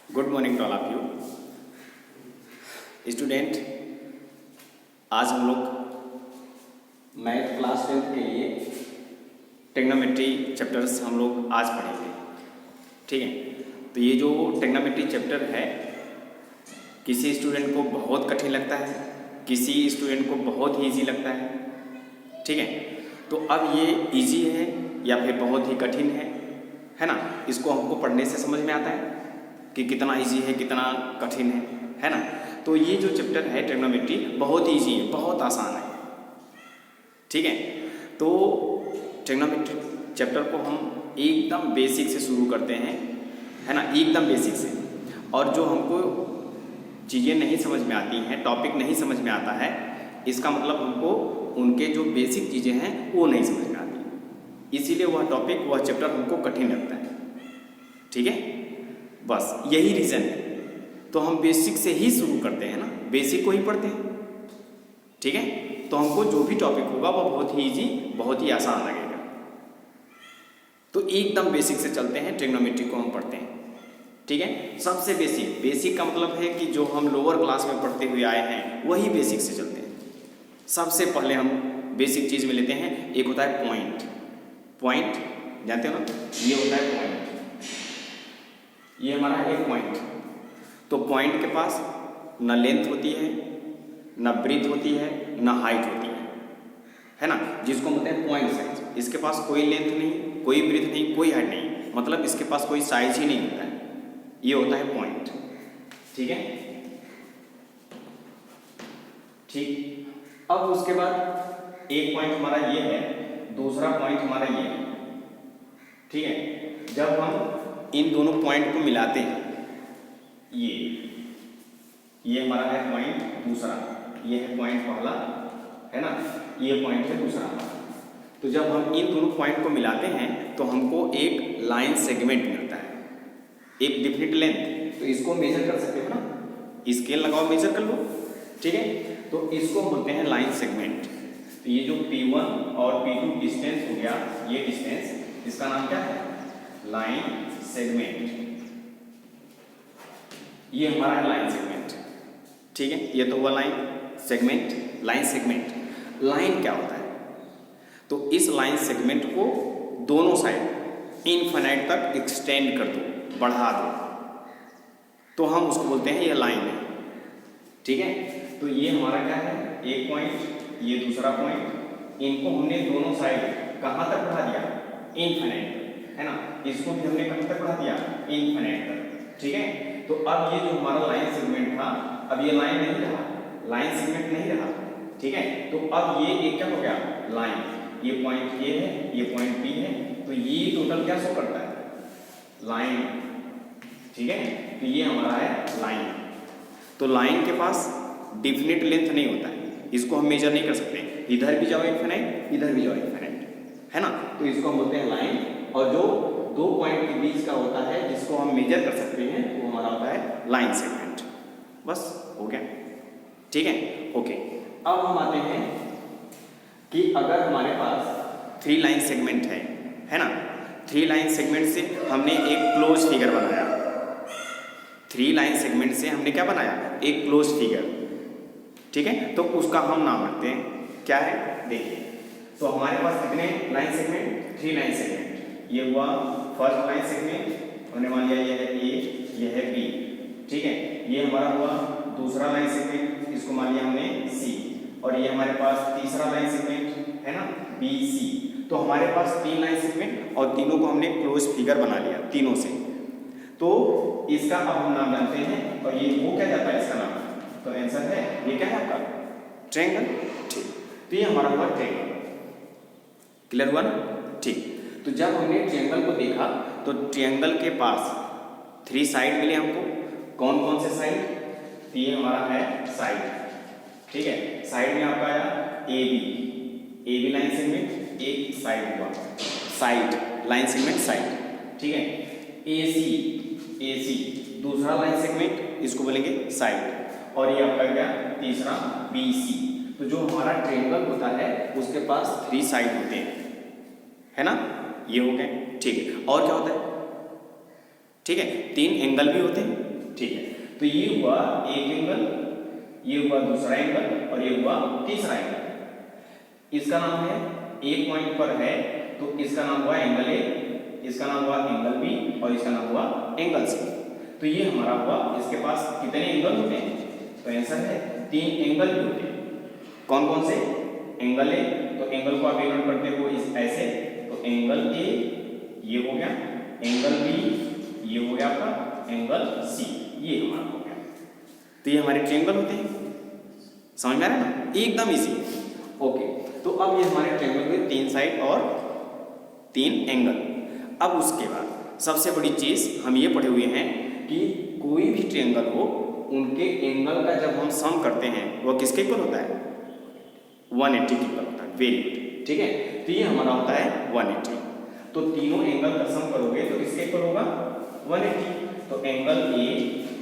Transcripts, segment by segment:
Good morning to all of you student. आज हम लोग मैथ क्लास 10th के लिए ट्रिग्नोमेट्री चैप्टर्स हम लोग आज पढ़ेंगे। ठीक है, तो ये जो ट्रिग्नोमेट्री चैप्टर है किसी स्टूडेंट को बहुत कठिन लगता है, किसी स्टूडेंट को बहुत ही ईजी लगता है। ठीक है, तो अब ये इजी है या फिर बहुत ही कठिन है ना, इसको हमको पढ़ने से समझ में आता है कि कितना इजी है कितना कठिन है ना। तो ये जो चैप्टर है ट्रिग्नोमेट्री बहुत इजी है, बहुत आसान है। ठीक है, तो ट्रिग्नोमेट्री चैप्टर को हम एकदम बेसिक से शुरू करते हैं, है ना, एकदम बेसिक से। और जो हमको चीज़ें नहीं समझ में आती हैं, टॉपिक नहीं समझ में आता है, इसका मतलब हमको उनके जो बेसिक चीज़ें हैं वो नहीं समझ में आती, इसीलिए वह टॉपिक वह चैप्टर हमको कठिन लगता है। ठीक है, बस यही रीज़न है। तो हम बेसिक से ही शुरू करते हैं ना, बेसिक को ही पढ़ते हैं। ठीक है, तो हमको जो भी टॉपिक होगा वह बहुत ही इजी, बहुत ही आसान लगेगा। तो एकदम बेसिक से चलते हैं, ट्रिग्नोमेट्री को हम पढ़ते हैं। ठीक है, सबसे बेसिक, बेसिक का मतलब है कि जो हम लोअर क्लास में पढ़ते हुए आए हैं वही बेसिक से चलते हैं। सबसे पहले हम बेसिक चीज़ में लेते हैं, एक होता है पॉइंट। पॉइंट जानते हो ना, ये होता है पॉइंट, ये हमारा एक पॉइंट। तो पॉइंट के पास न लेंथ होती है, न ब्रीथ होती है, न हाइट होती है ना, जिसको बोलते हैं पॉइंट साइज। इसके पास कोई लेंथ नहीं, कोई ब्रीथ नहीं, कोई हाइट नहीं, मतलब इसके पास कोई साइज ही नहीं होता है। ये होता है पॉइंट। ठीक है, ठीक। अब उसके बाद एक पॉइंट हमारा ये है, दूसरा पॉइंट हमारा ये है। ठीक है, जब हम इन दोनों पॉइंट को मिलाते हैं, ये हमारा है पॉइंट दूसरा, ये है पॉइंट पहला, है ना, ये पॉइंट है दूसरा। तो जब हम इन दोनों पॉइंट को मिलाते हैं तो हमको एक लाइन सेगमेंट मिलता है, एक डिफिनिट लेंथ। तो इसको मेजर कर सकते हो ना, स्केल लगाओ, मेजर कर लो। ठीक है, तो इसको बोलते हैं लाइन सेगमेंट। तो ये जो P1 और P2 डिस्टेंस हो गया, ये डिस्टेंस, इसका नाम क्या है? Line segment. ये हमारा है लाइन सेगमेंट। ठीक है, ये तो हुआ line segment. Line segment, line क्या होता है? तो इस लाइन सेगमेंट को दोनों साइड इनफाइनाइट तक एक्सटेंड कर दो, बढ़ा दो, तो हम उसको बोलते हैं ये लाइन है। ठीक है, तो ये हमारा क्या है? एक पॉइंट, ये दूसरा पॉइंट, इनको हमने दोनों साइड कहाँ तक बढ़ा दिया? इनफाइनाइट, है ना। इसको भी हमने कहाँ तक बढ़ा दिया? इनफाइनाइट तक। ठीक है, तो अब ये जो हमारा लाइन सेगमेंट था, अब ये लाइन नहीं रहा, लाइन सेगमेंट नहीं रहा। ठीक है, तो अब ये एक क्या हो गया? लाइन। ये पॉइंट ए है, ये पॉइंट बी है, तो ये टोटल क्या शो करता है? लाइन। ठीक है, तो ये हमारा है लाइन। तो लाइन के पास डिफिनिट लेंथ नहीं होता है, इसको हम मेजर नहीं कर सकते, इधर भी जाओ इनफाइनाइट, इधर भी जाओ इनफाइनाइट, है ना। तो इसको हम बोलते हैं लाइन। और जो दो पॉइंट के बीच का होता है जिसको हम मेजर कर सकते हैं वो हमारा होता है लाइन सेगमेंट। बस हो गया। ठीक है, ओके। अब हम आते हैं कि अगर हमारे पास 3 लाइन सेगमेंट है ना, 3 लाइन सेगमेंट से हमने एक क्लोज फिगर बनाया। 3 लाइन सेगमेंट से हमने क्या बनाया? एक क्लोज फिगर। ठीक है, तो उसका हम नाम रखते हैं, क्या है? देखिए, तो हमारे पास कितने लाइन सेगमेंट? 3 line segment. ये हुआ फर्स्ट लाइन सेगमेंट, हमने मान लिया ये है ए, ये है बी। ठीक है, ये हमारा हुआ दूसरा लाइन सेगमेंट, इसको मान लिया हमने सी। और ये हमारे पास तीसरा लाइन सेगमेंट है ना, बी सी। तो हमारे पास 3 लाइन सेगमेंट और तीनों को हमने क्लोज फिगर बना लिया तीनों से। तो इसका अब हम नाम जानते हैं, और ये वो क्या जाता है इसका नाम? तो आंसर है ये क्या है आपका? ट्रायंगल। ठीक, तो ये हमारा हुआ ट्रायंगल। क्लियर हुआ ना? ठीक, तो जब हमने ट्रायंगल को देखा तो ट्रायंगल के पास 3 साइड मिले हमको। कौन कौन से साइड? तो ये हमारा है साइड। ठीक है, साइड में आपका आया ए बी लाइन सेगमेंट, एक साइड हुआ साइड, लाइन सेगमेंट साइड। ठीक है, ए सी दूसरा लाइन सेगमेंट, इसको बोलेंगे साइड। और ये आपका क्या? तीसरा बी सी। तो जो हमारा ट्रायंगल होता है उसके पास 3 साइड होते हैं, है ना, ये हो गए। ठीक है, और क्या होता है? ठीक है, 3 एंगल भी होते हैं, ठीक है, तो ये हुआ एक एंगल, ये हुआ दूसरा एंगल और ये हुआ तीसरा एंगल। इसका नाम है, एक पॉइंट पर है तो इसका नाम हुआ एंगल ए, इसका नाम हुआ एंगल बी और इसका नाम हुआ एंगल सी। तो ये हमारा हुआ, इसके पास कितने एंगल होते हैं? तो आंसर है 3 एंगल भी होते हैं। कौन कौन से? एंगल ए, तो एंगल को आप इग्नोर करते हो इस ऐसे, तो एंगल ए ये हो गया, एंगल बी ये हो गया आपका, एंगल सी ये हमारा हो गया। तो ये हमारे ट्रायंगल होते हैं, समझ में आ रहा है ना, एकदम इजी। ओके, तो अब ये हमारे ट्रायंगल के 3 साइड और 3 एंगल। अब उसके बाद सबसे बड़ी चीज हम ये पढ़े हुए हैं कि कोई भी ट्रायंगल हो, उनके एंगल का जब हम सम करते हैं वह किसके इक्वल होता है? 180 के इक्वल होता है। वेरी गुड, ठीक है, तो ये हमारा होता है 180। तो तीनों एंगल का सम करोगे तो किसके इक्वल होगा? 180। तो angle A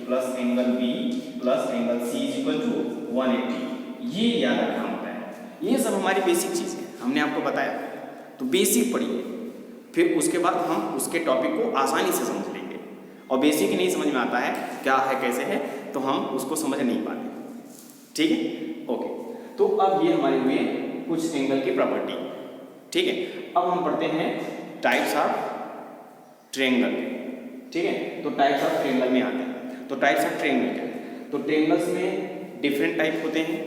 plus angle B plus angle C is equal to 180। ये याद रखना होता है। ये सब हमारी बेसिक चीज़ है, हमने आपको बताया, तो बेसिक पढ़िए, फिर उसके बाद हम उसके टॉपिक को आसानी से समझ लेंगे। और बेसिक नहीं समझ में आता है क्या है कैसे है, तो हम उसको समझ नहीं पाते, ठीक है। ओके, तो अब ये हमारे हुए कुछ एंगल की प्रॉपर्टी, ठीक है। अब हम पढ़ते हैं टाइप्स ऑफ ट्रायंगल, ठीक है। तो टाइप्स ऑफ ट्रायंगल में आते हैं। तो टाइप्स ऑफ ट्रायंगल क्या है? तो ट्रायंगल्स में डिफरेंट टाइप होते हैं,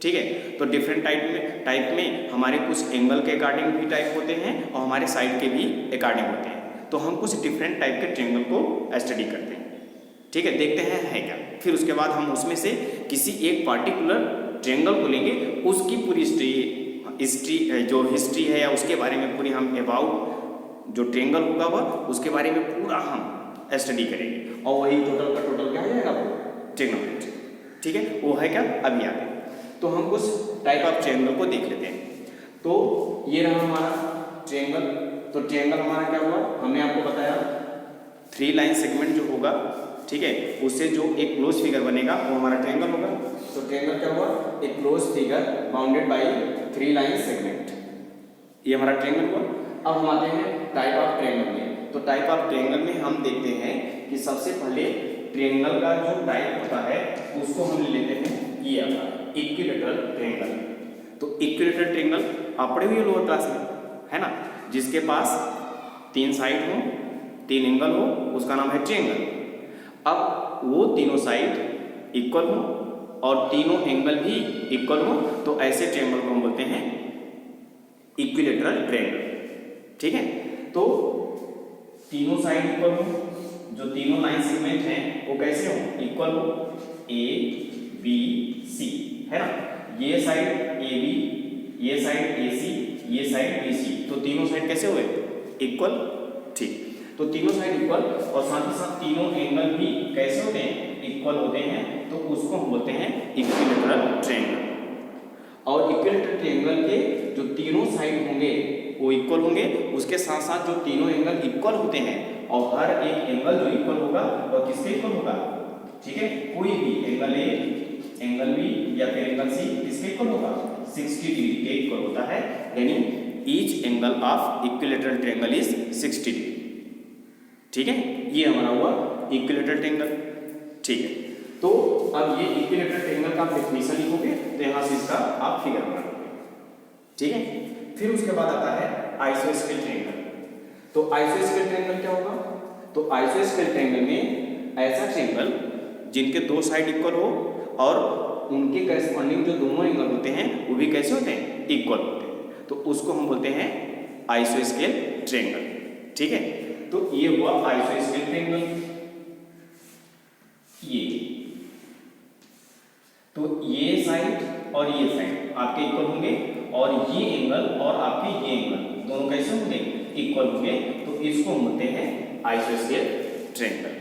ठीक है। तो डिफरेंट टाइप में हमारे कुछ एंगल के अकॉर्डिंग भी टाइप होते हैं और हमारे साइड के भी अकॉर्डिंग होते हैं। तो हम कुछ डिफरेंट टाइप के ट्रायंगल को स्टडी करते हैं, ठीक है, देखते हैं है क्या। फिर उसके बाद हम उसमें से किसी एक पार्टिकुलर ट्रायंगल को लेंगे, उसकी पूरी हिस्ट्री जो हिस्ट्री है या उसके बारे में पूरी हम अबाउट जो ट्रायंगल होगा वह उसके बारे में पूरा हम स्टडी करेंगे और वही टोटल का टोटल क्या हो जाएगा? ट्रिग्नोमेट्री, ठीक है। वो है क्या? अभी आगे। तो हम कुछ टाइप ऑफ ट्रायंगल को देख लेते हैं। तो ये रहा हमारा ट्रायंगल। तो ट्रायंगल हमारा क्या हुआ? हमने आपको बताया 3 लाइन सेगमेंट जो होगा, ठीक है, उससे जो एक क्लोज फिगर बनेगा वो हमारा ट्रायंगल होगा। तो ट्रायंगल क्या हुआ? एक close figure bounded by 3 line segment, ये हमारा ट्रायंगल हुआ। अब हम आते हैं टाइप ऑफ ट्रायंगल में। तो टाइप ऑफ ट्रायंगल में हम देखते हैं कि सबसे पहले ट्रायंगल का जो टाइप होता है उसको हम ले लेते हैं, ये आता है इक्विलैटरल ट्रायंगल। तो इक्विलैटरल ट्रायंगल आप पढ़े हुए लोअर क्लास में, है ना, जिसके पास 3 साइड हो, 3 एंगल हो, उसका नाम है ट्रायंगल। अब वो तीनों साइड इक्वल हो और तीनों एंगल भी इक्वल हो, तो ऐसे ट्रायंगल को हम बोलते हैं इक्विलैटरल ट्रायंगल, ठीक है। तो तीनों साइड इक्वल हो, जो तीनों लाइन सेगमेंट हैं वो कैसे हो? इक्वल हो, ए बी सी, है ना, ये साइड ए बी, ये साइड ए सी, ये साइड बी सी, तो तीनों साइड कैसे हुए? इक्वल, ठीक। तो तीनों साइड इक्वल और साथ ही साथ तीनों एंगल भी कैसे होते हैं? इक्वल होते हैं, तो उसको हम बोलते हैं इक्विलैटरल ट्रायंगल। और इक्विलैटरल ट्रायंगल के जो तीनों साइड होंगे वो इक्वल होंगे, उसके साथ साथ जो तीनों एंगल इक्वल होते हैं और हर एक एंगल जो इक्वल होगा वह किसके इक्वल होगा? ठीक है, कोई भी एंगल ए, एंगल बी या फिर एंगल सी किसके इक्वल होगा? 60 डिग्री के इक्वल होता है, यानी each angle of equilateral triangle is 60 degree, ठीक है। ये हमारा हुआ इक्विलैटरल ट्रायंगल, ठीक है। तो अब ये इक्विलैटरल ट्रायंगल का डेफिनेशन लिखोगे तो यहाँ से इसका आप फिगर बनाओगे, ठीक है। फिर उसके बाद आता है आइसोस्केल ट्रायंगल। तो आइसोस्केल ट्रायंगल क्या होगा? तो आइसोस्केल ट्रायंगल में ऐसा ट्रायंगल जिनके 2 साइड इक्वल हो और उनके करस्पॉन्डिंग जो दोनों एंगल होते हैं वो भी कैसे होते हैं? इक्वल होते हैं, तो उसको हम बोलते हैं आइसोस्केल ट्रायंगल, ठीक है। तो ये हुआ आइसोस्केल ट्रायंगल। ये तो ये साइड और ये साइड आपके इक्वल होंगे और ये एंगल और आपके ये एंगल दोनों कैसे होंगे? इक्वल होंगे, तो इसको हम बोलते हैं आइसोस्केल ट्रायंगल,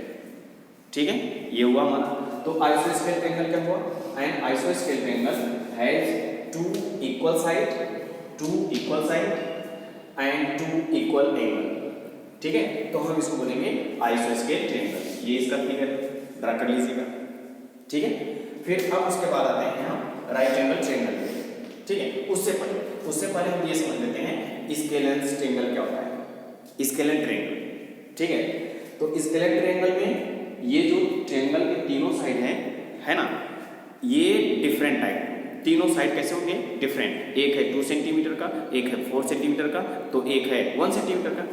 ठीक है। ये हुआ हमारा। तो आइसोस्केल ट्रायंगल क्या हुआ? एंड आइसोस्केल triangle has 2 equal side, 2 equal side and 2 equal angle, ठीक है। तो हम इसको बोलेंगे आइसोस्केल ट्रायंगल। ये इसका फिगर ड्रा कर लीजिएगा, ठीक है। फिर अब उसके बाद आते हैं हम राइट एंगल ट्रायंगल, ठीक है। उससे पहले हम ये समझ लेते हैं स्केलेन ट्रायंगल क्या होता है। स्केलेन ट्रायंगल, ठीक है। तो स्केलेन ट्रायंगल में ये जो ट्रायंगल के तीनों साइड हैं, है ना, ये डिफरेंट टाइप, तीनों साइड कैसे होंगे, डिफरेंट। एक है 2 सेंटीमीटर का, एक है 4 सेंटीमीटर का, तो एक है 1 सेंटीमीटर का,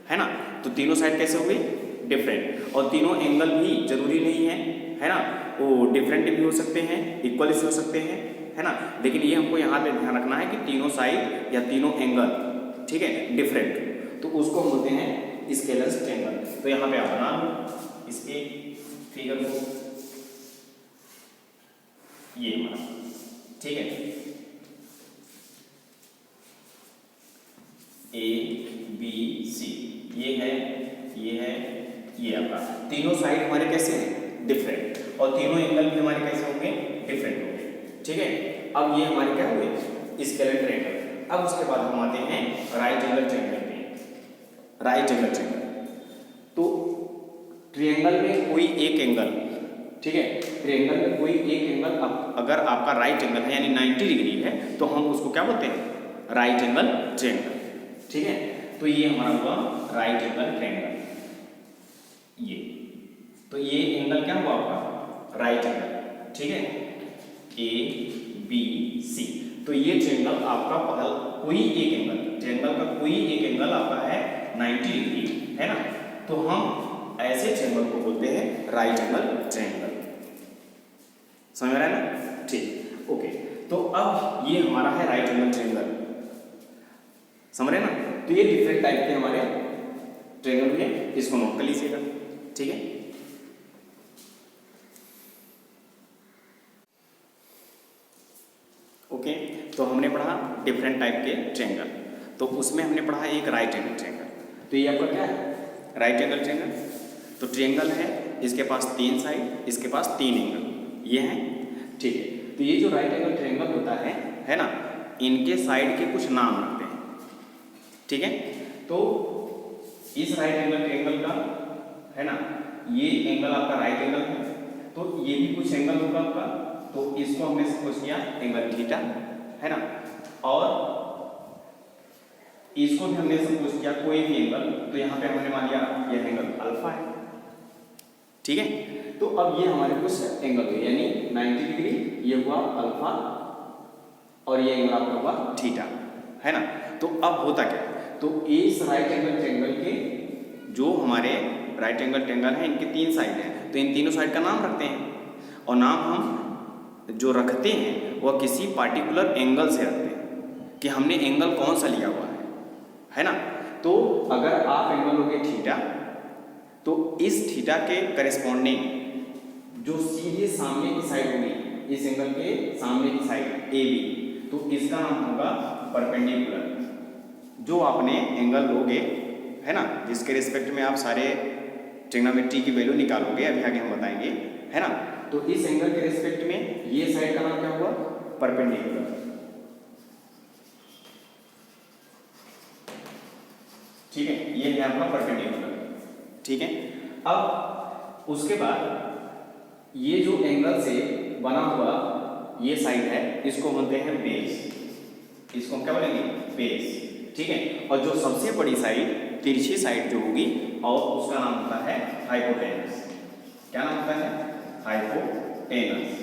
है ना। तो तीनों साइड कैसे होंगे, डिफरेंट। और तीनों एंगल भी जरूरी नहीं है ना, वो डिफरेंट भी हो सकते हैं, इक्वल हो सकते हैं, है ना। लेकिन ये हमको यहाँ पे ध्यान रखना है कि तीनों साइड या तीनों एंगल, ठीक है, डिफरेंट, तो उसको हम बोलते हैं स्केलर ट्रायंगल। तो यहाँ पे आप बना लो इसके फिगर को, ये हमारा, ठीक है, A B C, ये है, ये है, ये आपका, तीनों साइड हमारे कैसे हैं, डिफरेंट, और तीनों एंगल भी हमारे कैसे होंगे, डिफरेंट होंगे, ठीक है। अब ये हमारे क्या हुए, स्केलर ट्रायंगल। अब उसके बाद हम आते हैं राइट एंगल ट्रायंगल पे। राइट एंगल ट्रायंगल, तो ट्रायंगल में कोई एक एंगल, ठीक है, ट्रायंगल में कोई एक एंगल अगर आपका राइट एंगल है यानी 90 डिग्री है, तो हम उसको क्या बोलते हैं, राइट एंगल ट्रायंगल, ठीक है। तो ये हमारा हुआ राइट एंगल ट्रायंगल, ये, तो ये एंगल क्या हुआ आपका, राइट एंगल, ठीक है, A B C। तो ये ट्रायंगल आपका कोई एक एंगल, ट्रायंगल का कोई एक एंगल आपका है 90 डिग्री, है ना, तो हम ऐसे ट्रायंगल को बोलते हैं राइट एंगल ट्रायंगल। समझ रहा है ना, ठीक, ओके। तो अब ये हमारा है राइट एंगल ट्रायंगल, समझ रहे हैं ना। तो ये डिफरेंट टाइप के हमारे ट्रायंगल हैं, इसको नोट कर लीजिएगा, ठीक है। ओके, तो हमने पढ़ा डिफरेंट टाइप के ट्रायंगल, तो उसमें हमने पढ़ा एक राइट एंगल ट्रायंगल। तो ये आपका क्या है, राइट एंगल ट्रायंगल। तो ट्रायंगल है, इसके पास 3 साइड, इसके पास 3 एंगल, ये हैं, ठीक है। तो ये जो राइट एंगल ट्रायंगल होता है ना, इनके साइड के कुछ नाम रखते हैं, ठीक है। तो इस राइट एंगल ट्रायंगल का, है ना, ये एंगल आपका राइट एंगल है, तो ये भी कुछ एंगल होगा आपका, तो इसको हमने सपोज किया एंगल थीटा, है ना, और इसको भी हमने सपोज किया कोई भी एंगल, तो यहाँ पे हमने मान लिया यह एंगल अल्फा है, ठीक है। तो अब ये हमारे कुछ एंगल हुए, यानी 90 डिग्री, ये हुआ अल्फा, और ये एंगल आपका हुआ थीटा, है ना। तो अब होता क्या, तो इस राइट एंगल ट्रायंगल के जो हमारे राइट एंगल ट्रायंगल है, इनके 3 साइड हैं, तो इन तीनों साइड का नाम रखते हैं, और नाम हम जो रखते हैं वह किसी पार्टिकुलर एंगल से रखते हैं कि हमने एंगल कौन सा लिया हुआ है ना। तो अगर आप एंगल लोगे थीटा, तो इस थीटा के करेस्पॉन्डिंग जो सीधे सामने की साइड होगी, इस एंगल के सामने की साइड ए बी, तो इसका नाम होगा परपेंडिकुलर। जो आपने एंगल लोगे, है ना, जिसके रिस्पेक्ट में आप सारे ट्रिग्नोमेट्री की वैल्यू निकालोगे, अभी आगे हम बताएंगे, है ना। तो इस एंगल के रिस्पेक्ट में ये साइड का नाम क्या हुआ, परपेंडिकुलर, ठीक है, ये है आपका परपेंडिकुलर, ठीक है। अब उसके बाद ये जो एंगल से बना हुआ ये साइड है, इसको बोलते हैं बेस, इसको हम क्या बोलेंगे, बेस, ठीक है। और जो सबसे बड़ी साइड, तिरछी साइड जो होगी, और उसका नाम होता है हाइपोटेनस। क्या नाम होता है, हाइपोटेनस,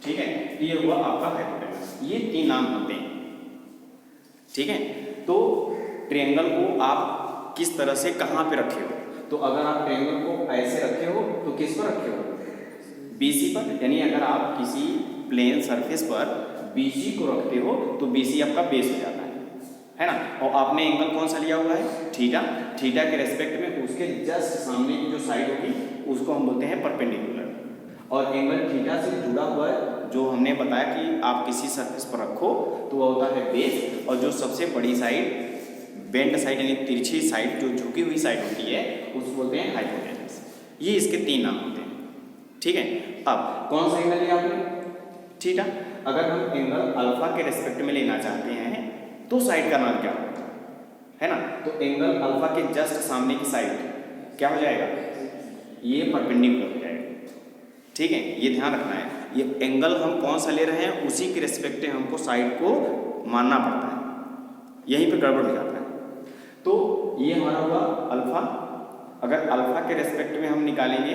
ठीक है। ये हुआ आपका हाइपोटेनस, ये 3 नाम होते हैं, ठीक है। तो ट्रायंगल को आप किस तरह से कहाँ पे रखे हो, तो अगर आप ट्रायंगल को ऐसे रखे हो तो किस पर रखे हो, BC पर, यानी अगर आप किसी प्लेन सरफेस पर BC को रखते हो तो BC आपका बेस हो जाता है ना। और आपने एंगल कौन सा लिया हुआ है, थीटा, थीटा के रेस्पेक्ट में उसके जस्ट सामने की जो साइड होगी उसको हम बोलते हैं परपेंडिकुलर। और एंगल थीटा से जुड़ा हुआ है जो हमने बताया कि आप किसी सरफेस पर रखो तो वह होता है बेस, और जो सबसे बड़ी साइड, बेंड साइड यानी तिरछी साइड, जो झुकी हुई साइड होती है, उसको बोलते हैं हाइपोटेनस। ये इसके 3 नाम होते हैं, ठीक है। अब कौन सा एंगल लिया आपने, थीटा। अगर हम एंगल अल्फा के रेस्पेक्ट में लेना चाहते हैं तो साइड का नाम क्या होगा, है ना। तो एंगल अल्फा के जस्ट सामने की साइड क्या हो जाएगा, ये परपेंडिकुलर हो जाएगा, ठीक है। ये ध्यान रखना है, ये एंगल हम कौन सा ले रहे हैं उसी के रेस्पेक्ट में हमको साइड को मानना पड़ता है, यहीं पे गड़बड़ हो जाता है। तो ये हमारा हुआ अल्फा। अगर अल्फा के रेस्पेक्ट में हम निकालेंगे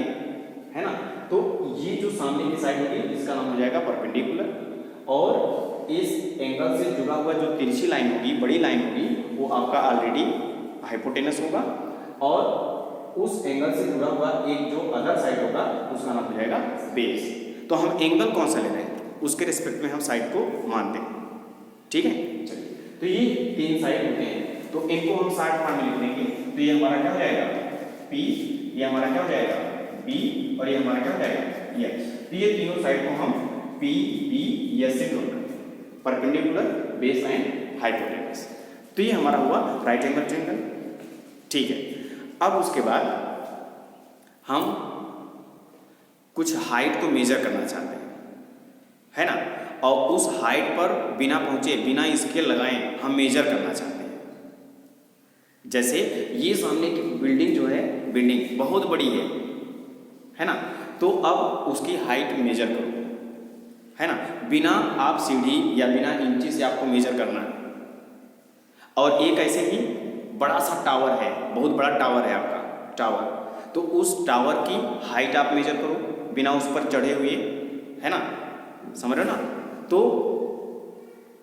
है ना। तो ये जो सामने की साइड होगी इसका नाम हो जाएगा परपेंडिकुलर, और इस एंगल से जुड़ा हुआ जो तिरछी लाइन होगी, बड़ी लाइन होगी, वो आपका ऑलरेडी हाइपोटेनस होगा, और उस एंगल से जुड़ा हुआ एक जो अदर साइड होगा उसका नाम हो जाएगा बेस। तो हम एंगल कौन सा ले रहे हैं उसके रिस्पेक्ट में हम साइड को मानते हैं, ठीक है। चलिए, तो ये 3 साइड होते हैं, तो इनको हम शॉर्ट फॉर्म में लिख देंगे। तो ये हमारा क्या हो जाएगा P, ये हमारा क्या हो जाएगा B, और ये हमारा क्या हो जाएगा X। तो ये तीनों साइड को हम P, B, S से जोड़ देंगे, परपेंडिकुलर, बेस एंड हाइपोटेनस। तो ये हमारा हुआ राइट एंगल ट्रायंगल, ठीक है। अब उसके बाद हम कुछ हाइट को मेजर करना चाहते हैं, है ना, और उस हाइट पर बिना पहुंचे, बिना स्केल लगाए हम मेजर करना चाहते हैं। जैसे ये सामने की बिल्डिंग जो है, बिल्डिंग बहुत बड़ी है ना, तो अब उसकी हाइट मेजर करो, है ना, बिना आप सीढ़ी या बिना इंची से आपको मेजर करना है। और एक ऐसे ही बड़ा सा टावर है, बहुत बड़ा टावर है आपका टावर, तो उस टावर की हाइट आप मेजर करो बिना उस पर चढ़े हुए, है ना, समझ रहे हो ना। तो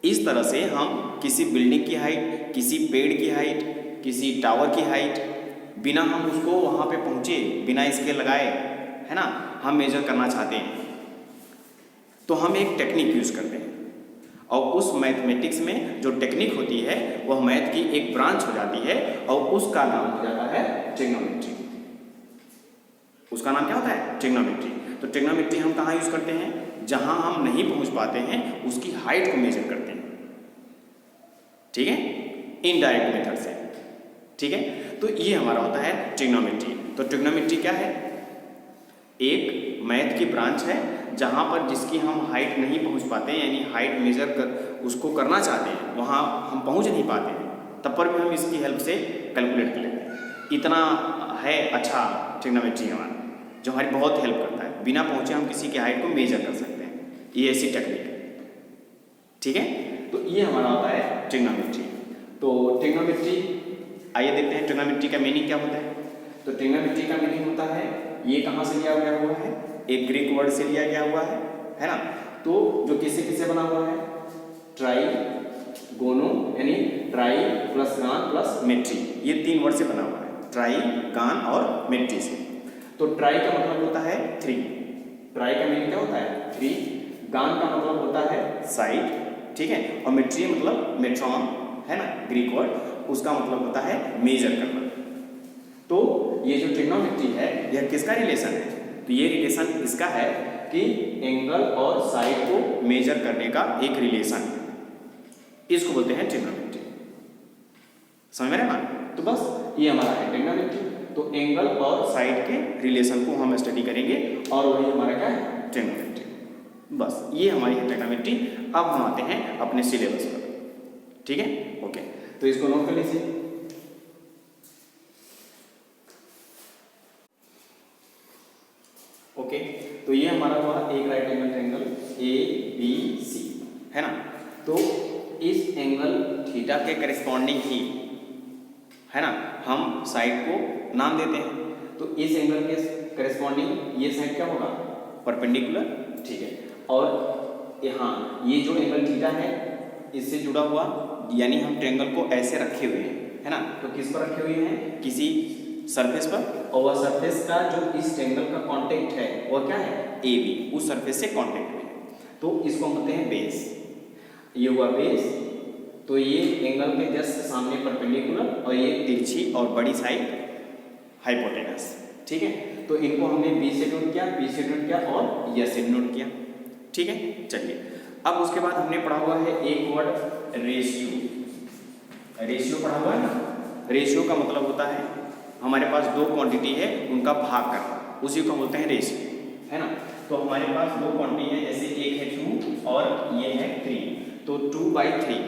इस तरह से हम किसी बिल्डिंग की हाइट, किसी पेड़ की हाइट, किसी टावर की हाइट, बिना हम उसको वहाँ पे पहुँचे, बिना स्केल लगाए, है ना, हम मेजर करना चाहते हैं। तो हम एक टेक्निक यूज़ करते हैं, और उस मैथमेटिक्स में जो टेक्निक होती है वह मैथ की एक ब्रांच हो जाती है, और उसका नाम हो जाता है ट्रिग्नोमेट्री। उसका नाम क्या होता है? ट्रिग्नोमेट्री। तो ट्रिग्नोमेट्री हम कहाँ यूज़ करते हैं? जहाँ हम नहीं पहुँच पाते हैं उसकी हाइट को मेजर करते हैं, ठीक है, इनडायरेक्ट मेथड से, ठीक है। तो ये हमारा होता है ट्रिग्नोमेट्री। तो ट्रिग्नोमेट्री क्या है? एक मैथ की ब्रांच है जहाँ पर जिसकी हम हाइट नहीं पहुँच पाते हैं, यानी हाइट मेजर कर उसको करना चाहते हैं, वहाँ हम पहुँच नहीं पाते हैं, तब पर भी हम इसकी हेल्प से कैलकुलेट कर लेते हैं। इतना है अच्छा ट्रिग्नोमेट्री हमारा, जो हमारी बहुत हेल्प करता है, बिना पहुँचे हम किसी की हाइट को मेजर कर सकते हैं। ये ऐसी टेक्निक है, ठीक है। तो ये हमारा होता है ट्रिग्नोमेट्री। तो ट्रिग्नोमेट्री, आइए देखते हैं ट्रिग्नोमेट्री का मीनिंग क्या होता है। तो ट्रिग्नोमेट्री का मीनिंग होता है, ये कहाँ से लिया गया हुआ है? एक ग्रीक वर्ड से लिया गया हुआ है ना। तो जो किससे बना हुआ है? ट्राइगोनो, यानी ट्राई प्लस गान प्लस मेट्री, ये 3 वर्ड से बना हुआ है, ट्राई, गान और मेट्री से। तो ट्राई का मतलब होता है 3, ट्राई का मीनिंग क्या होता है? 3। गान का मतलब होता है साइड, ठीक है, और मेट्री मतलब मेट्रॉन, है ना, ग्रीक वर्ड, उसका मतलब होता है मेजर करना। तो ये जो ट्रिग्नोमेट्री है यह किसका रिलेशन है? तो ये रिलेशन इसका है कि एंगल और साइड को मेजर करने का एक रिलेशन है, इसको बोलते हैं ट्रिग्नोमेट्री। समझ में ना? तो बस ये हमारा है ट्रिग्नोमेट्री। तो एंगल और साइड के रिलेशन को हम स्टडी करेंगे, और वही हमारा क्या है? ट्रिग्नोमेट्री। बस ये हमारी है ट्रिग्नोमेट्री। अब हम आते हैं अपने सिलेबस पर, ठीक है, ओके। तो इसको नोट कर लीजिए। ओके, तो ये हमारा हुआ एक राइट एंगल ट्रायंगल ABC, है ना। तो इस एंगल थीटा के करेस्पॉन्डिंग ही, है ना, हम साइड को नाम देते हैं। तो इस एंगल के करेस्पॉन्डिंग ये साइड क्या होगा? परपेंडिकुलर, ठीक है। और यहाँ ये जो एंगल थीटा है इससे जुड़ा हुआ, यानी हम ट्रायंगल को ऐसे रखे हुए हैं, है ना। तो किस पर रखे हुए हैं? किसी सरफेस पर, और वह सरफेस का जो इस ट्रायंगल का कांटेक्ट है वो क्या है? AB, उस सरफेस से कांटेक्ट में, तो इसको बोलते हैं बेस। ये हुआ बेस। तो ये एंगल के जस्ट सामने परपेंडिकुलर, और ये तिरछी और बड़ी साइड हाइपोटेनस, ठीक है। तो इनको हमने B से नोट किया, B से नोट किया और S से नोट किया, ठीक है। चलिए, अब उसके बाद हमने पढ़ा हुआ है एक वर्ड रेशियो। रेशियो पढ़ा हुआ है ना। रेशियो का मतलब होता है हमारे पास 2 क्वांटिटी है, उनका भाग करना, उसी को बोलते हैं रेशियो, है ना। तो हमारे पास 2 क्वांटिटी है, जैसे एक है 2 और ये है 3। तो 2/3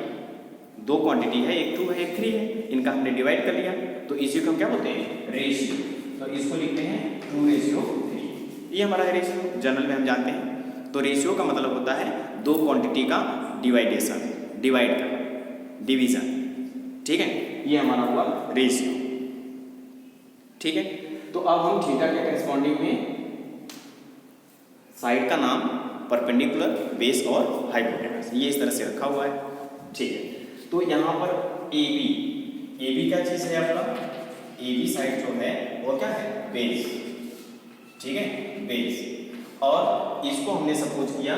2 क्वांटिटी है, एक 2 है एक 3 है, इनका हमने डिवाइड कर लिया, तो इसी को हम क्या बोलते हैं? रेशियो। तो इसको लिखते हैं 2:3। ये हमारा है रेशियो, जनरल में हम जानते हैं। तो रेशियो का मतलब होता है 2 क्वांटिटी का डिवाइडेशन, डिवाइड करना, डिवीजन, ठीक है। ये हमारा हुआ रेशियो, ठीक है। तो अब हम थीटा के करेस्पॉन्डिंग में साइड का नाम परपेंडिकुलर, बेस और हाइपोटेनस, ये इस तरह से रखा हुआ है। ठीक है, तो यहाँ पर ए बी क्या चीज़ है आपका, ए बी साइड जो है वो क्या है, बेस। ठीक है, बेस। और इसको हमने सपोज किया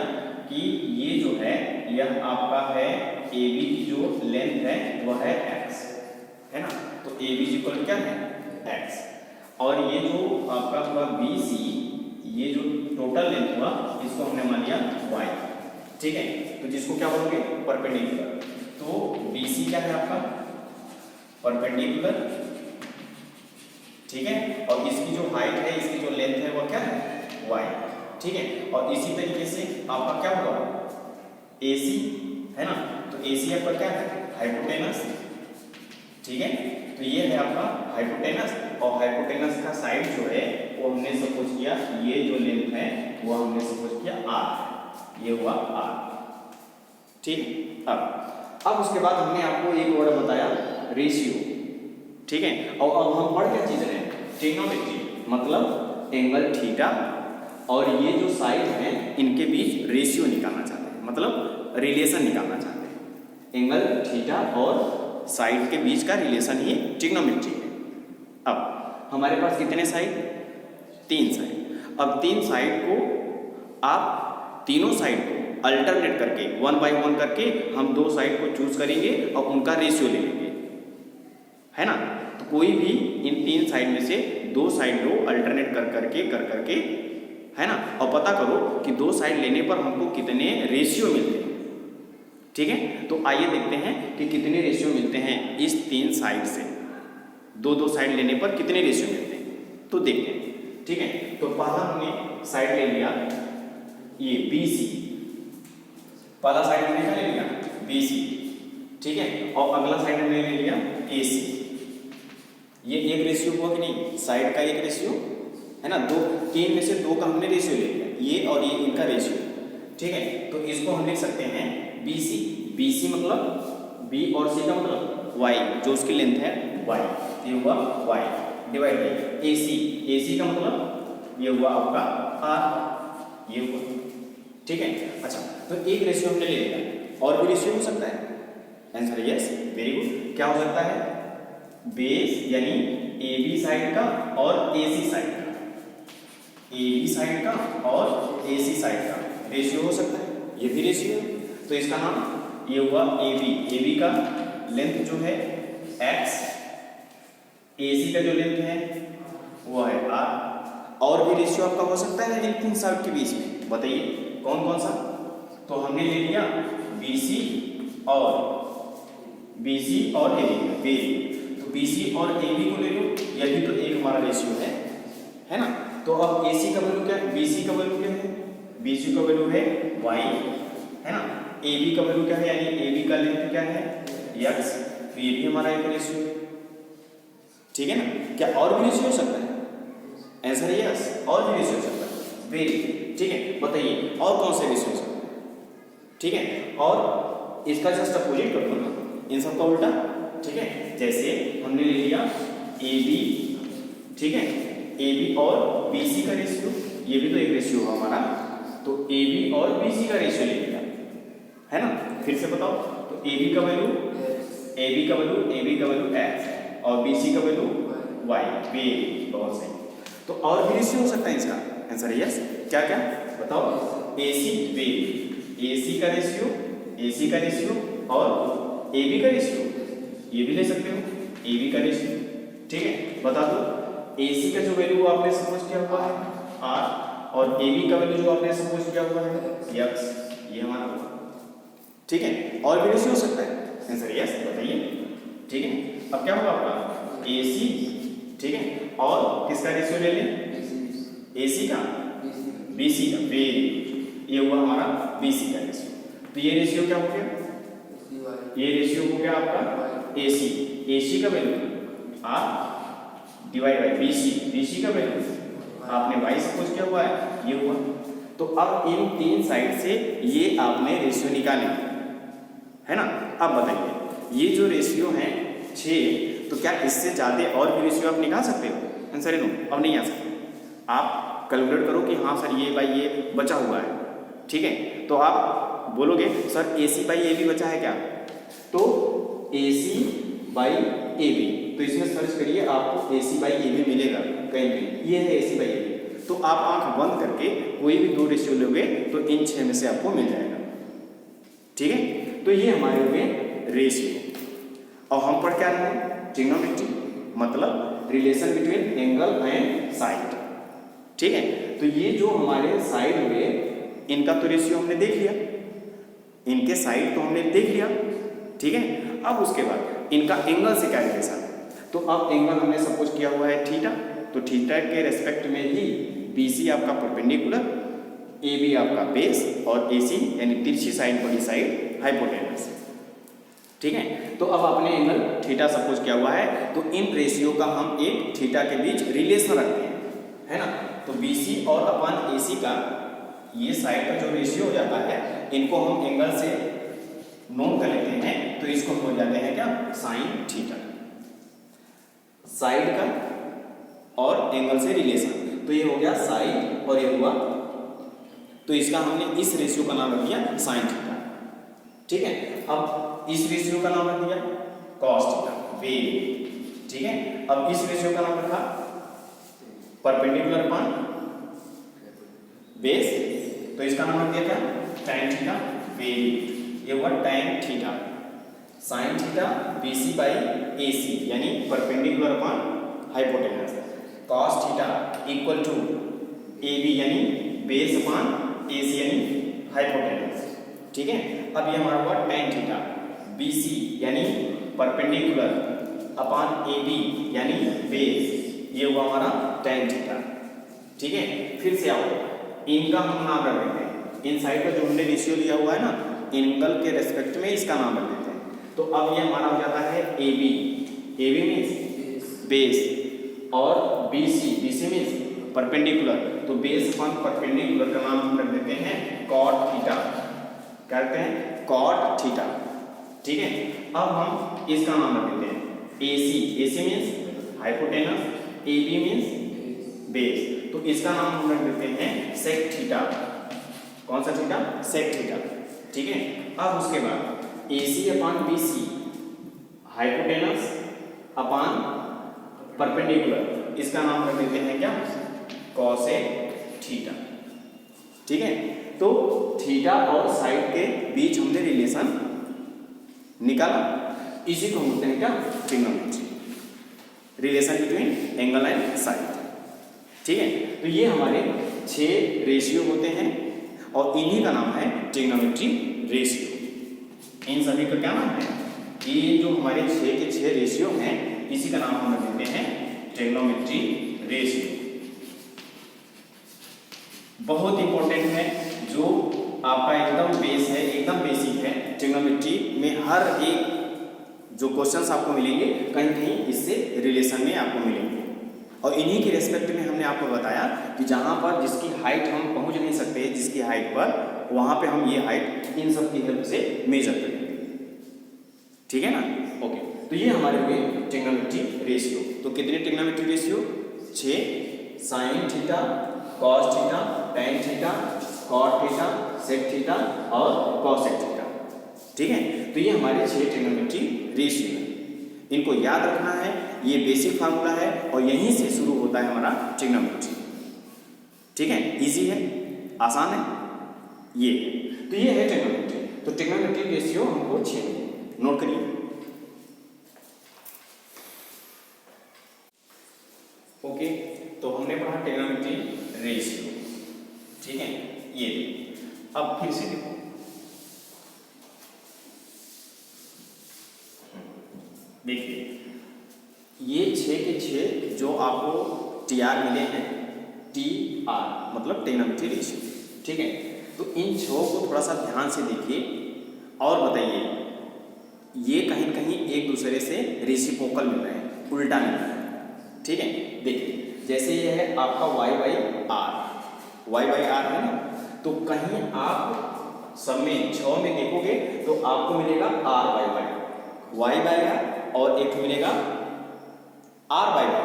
कि ये जो है यह आपका है ए बी की जो लेंथ है वह है x, है ना। तो ए बी इक्वल क्या है, x। और ये जो आपका हुआ बी सी, ये जो टोटल लेंथ हुआ इसको हमने मान लिया y। ठीक है, तो जिसको क्या बोलोगे, परपेंडिकुलर। तो बी सी क्या है आपका, परपेंडिकुलर। ठीक है, और इसकी जो हाइट है, इसकी जो लेंथ है वो क्या है, y। ठीक है, और इसी तरीके से आपका क्या होगा, AC है ना। तो AC आपका क्या है, हाइपोटेनस। ठीक है, तो ये है आपका हाइपोटेनस, और हाइपोटेनस का साइड जो है वो हमने सपोज किया, ये जो लेंथ है वो हमने सपोज किया r, ये हुआ r। ठीक, अब उसके बाद हमने आपको एक वर्ड बताया रेशियो। ठीक है, और अब हम पढ़ क्या चीज रहे हैं, ट्रिग्नोमेट्री, मतलब एंगल थीटा और ये जो साइड है इनके बीच रेशियो निकालना चाहते हैं, मतलब रिलेशन निकालना चाहते हैं। एंगल थीटा और साइड के बीच का रिलेशन ही ट्रिग्नोमेट्री है। अब हमारे पास कितने साइड, 3 साइड। अब 3 साइड को आप तीनों साइड को अल्टरनेट करके 1 बाय 1 करके हम 2 साइड को चूज करेंगे और उनका रेशियो ले लेंगे, है ना। तो कोई भी इन 3 साइड में से 2 साइड लो अल्टरनेट कर करके, है ना, और पता करो कि 2 साइड लेने पर हमको कितने रेशियो मिलते हैं। ठीक है, तो आइए देखते हैं कि कितने रेशियो मिलते हैं इस 3 साइड से, 2 साइड लेने पर कितने रेशियो मिलते हैं, तो देखते हैं। ठीक है, तो पहला हमने साइड ले लिया ये BC, पहला साइड हमने क्या ले लिया, BC। ठीक है, और अगला साइड हमने ले लिया AC। ये एक रेशियो हुआ कि नहीं, साइड का एक रेशियो है ना, 3 में से 2 का हमने रेशियो ले लिया, ये और ये इनका रेशियो। ठीक है, तो इसको हम लिख सकते हैं BC मतलब B और C का मतलब Y, जो उसकी लेंथ है Y, ये हुआ Y डिवाइड बाई AC का मतलब ये हुआ आपका R, ये हुआ। ठीक है, अच्छा, तो एक रेशियो हमने ले लिया, और भी रेशियो हो सकता है, आंसर यस, वेरी गुड। क्या हो सकता है, बेस यानी AB साइड का और AC साइड का, AB साइड का और AC साइड का रेशियो हो सकता है, ये भी रेशियो है। तो इसका नाम ये हुआ AB का लेंथ जो है x, AC का जो लेंथ है वो है r। और भी रेशियो आपका हो सकता है इन 3 साइड के बीच में, बताइए कौन कौन सा। तो हमने ले लिया BC और AB, तो BC और AB को ले लो, यही तो एक हमारा रेशियो है ना। तो अब AC का वैल्यू क्या है, BC का वैल्यू क्या है, BC का वैल्यू है y, है ना। AB का वैल्यू क्या है, यानी AB का लेंथ क्या है x, तो ये भी हमारा एक रेशियो है। ठीक है ना, क्या और भी रेशियो हो सकता है, आंसर यस, और भी रेशियो हो सकता है, वेरी। ठीक है, बताइए और कौन से रेशियो हो सकता है। ठीक है, और इसका जस्ट अपोजिट कर दो ना, इन सबका उल्टा। ठीक है, जैसे हमने ले लिया AB, ठीक है, AB और BC का रेशियो, ये भी तो एक रेशियो है हमारा, तो AB और BC का रेशियो ले लिया, है ना। फिर से बताओ, तो AB का वैल्यू x और BC का वैल्यू y, वेरी, बहुत सही। तो और भी रेशियो हो सकता है इसका, आंसर यस, क्या क्या बताओ, AC का रेशियो और AB का रेशियो, ये भी ले सकते हो, AB का रेशियो। ठीक है, बता दो, AC का जो वैल्यू आपने सपोज किया हुआ है R, और AB का वैल्यू जो आपने सपोज किया हुआ है x, ये हमारा हुआ। ठीक है, और भी रेशियो हो सकता है, आंसर यस, बताइए। ठीक है, अब क्या होगा आपका AC, ठीक है, और किसका रेशियो ले लें, AC का, BC का, ये हुआ हमारा BC का रेशियो। तो ये रेशियो क्या हो गया, ये रेशियो हो गया आपका AC का value R divide by BC का वैल्यू आपने y सपोज किया हुआ है, ये हुआ। तो अब इन 3 साइड से ये आपने रेशियो निकाले, है ना। अब बताइए ये जो रेशियो है 6, तो क्या इससे ज़्यादा और भी रेशियो आप निकाल सकते हो, आंसर है नो, अब नहीं आ सकते। आप कैलकुलेट करो कि हाँ सर ये बाई ये बचा हुआ है, ठीक है। तो आप बोलोगे सर AC बाई AB बचा है क्या, तो AC बाई AB, तो इसमें सर्च करिए आपको AC बाई AB मिलेगा कहीं कहीं, ये है AC बाई AB। तो आप आंख बंद करके कोई भी दो रेशियो लोगे तो इन 6 में से आपको मिल जाएगा, ठीक है। तो ये हमारे हो गए रेशियो। और हम पढ़ क्या रहे हैं, ट्रिग्नोमेट्री, मतलब relation between angle and side, ठीक है। तो ये जो हमारे साइड हुए इनका तो रेशियो हमने देख लिया, इनके साइड तो हमने देख लिया, ठीक है। अब उसके बाद इनका एंगल से क्या रिलेशन, तो अब एंगल हमने सपोज किया हुआ है थीटा, तो थीटा के रेस्पेक्ट में ही BC आपका परपेंडिकुलर, AB आपका बेस और AC यानी तिरछी साइड बड़ी साइड हाइपोटेनस, ठीक है। तो अब आपने एंगल थीटा सपोज किया हुआ है, तो इन रेशियो का हम एक थीटा के बीच रिलेशन रखते हैं, है ना। तो BC और अपन AC का ये साइड का जो रेशियो हो जाता है, इनको हम एंगल से नोट कर लेते हैं, तो इसको हो जाते हैं क्या, साइन थीटा, साइड का और एंगल से रिलेशन, तो ये हो गया साइड और ये हुआ, तो इसका हमने इस रेशियो का नाम रख दिया साइन थीटा, ठीक है। अब इस रेशियो का नाम रख दिया कॉस थीटा, ठीक है। अब इस रेशियो का नाम रखा परपेंडिकुलर अपॉन बेस, तो इसका नाम रख दिया क्या, tan थीटा, ये हुआ tan theta, sin theta BC by AC यानी perpendicular upon hypotenuse, cos theta equal to AB यानी बेस अपॉन AC यानी हाइपोटेनस, ठीक है। अब ये हमारा हुआ tan थीटा BC यानी परपेंडिकुलर अपॉन AB यानी बेस, ये हुआ हमारा tan थीटा, ठीक है। फिर से आओ, इनका हम नाम रख देते हैं, इन साइड का जो हमने रेशियो लिया हुआ है ना, एंगल के रेस्पेक्ट में इसका नाम रख देते हैं। तो अब ये हमारा हो जाता है AB मीन्स बेस और BC मीन्स परपेंडिकुलर, तो बेस अपॉन परपेंडिकुलर का नाम हम रख देते हैं cot थीटा, क्या कहते हैं cot थीटा, ठीक है। अब हम इसका नाम रख देते हैं AC means hypotenuse, AB means base, तो इसका नाम हम रख देते हैं sec थीटा, कौन सा थीटा, sec थीटा, ठीक है। अब उसके बाद AC upon BC hypotenuse upon perpendicular, इसका नाम रख देते हैं क्या, cosec थीटा, ठीक है। तो थीटा और साइड के बीच हमने रिलेशन निकाला, इसी को बोलते हैं क्या, trigonometry, relation between angle and side, ठीक है। तो ये हमारे 6 रेशियो होते हैं और इन्हीं का नाम है ट्रिग्नोमेट्री रेशियो। इन सभी का क्या नाम है, ये जो हमारे 6 के 6 रेशियो हैं, इसी का नाम हम रख देते हैं ट्रिग्नोमेट्री रेशियो। बहुत इंपॉर्टेंट है, जो आपका एकदम बेस है, एकदम बेसिक है, ट्रिग्नोमेट्री में हर एक जो क्वेश्चंस आपको मिलेंगे कहीं कहीं इससे रिलेशन में आपको मिलेंगे, और इन्हीं के रेस्पेक्ट में हमने आपको बताया कि जहाँ पर जिसकी हाइट हम पहुँच नहीं सकते, जिसकी हाइट पर, वहाँ पे हम ये हाइट इन सब की हेल्प से मेजर करेंगे, ठीक है ना। ओके, तो ये हमारे हुए ट्रिग्नोमेट्री रेशियो। तो कितने trigonometry ratio, 6, sine theta, cos theta, tan theta, cot theta, sec theta और कॉसेक थीटा, ठीक है। तो ये हमारे 6 ट्रिग्नोमेट्री रेशियो है, इनको याद रखना है, ये बेसिक फार्मूला है और यहीं से शुरू होता है हमारा ट्रिग्नोमेट्री, ठीक है। इजी है, आसान है, ये तो ये है ट्रिग्नोमेट्री। तो ट्रिग्नोमेट्री रेशियो हमको 6 नोट करिए। ओके, तो हमने पढ़ा ट्रिग्नोमेट्री रेशियो, ठीक है। ये अब फिर से देखो, देखिए ये 6 के 6 जो आपको TR मिले हैं, TR मतलब ट्रिग्नोमेट्री रेशियो, ठीक है। तो इन 6 को थोड़ा सा ध्यान से देखिए और बताइए, ये कहीं कहीं एक दूसरे से रेसिप्रोकल मिल रहे हैं, उल्टा मिल रहा है, ठीक है। देखिए जैसे ये है आपका y बाई आर है ना, तो कहीं आप सब में 6 में देखोगे तो आपको मिलेगा r by y by r और एक मिलेगा r बाई y,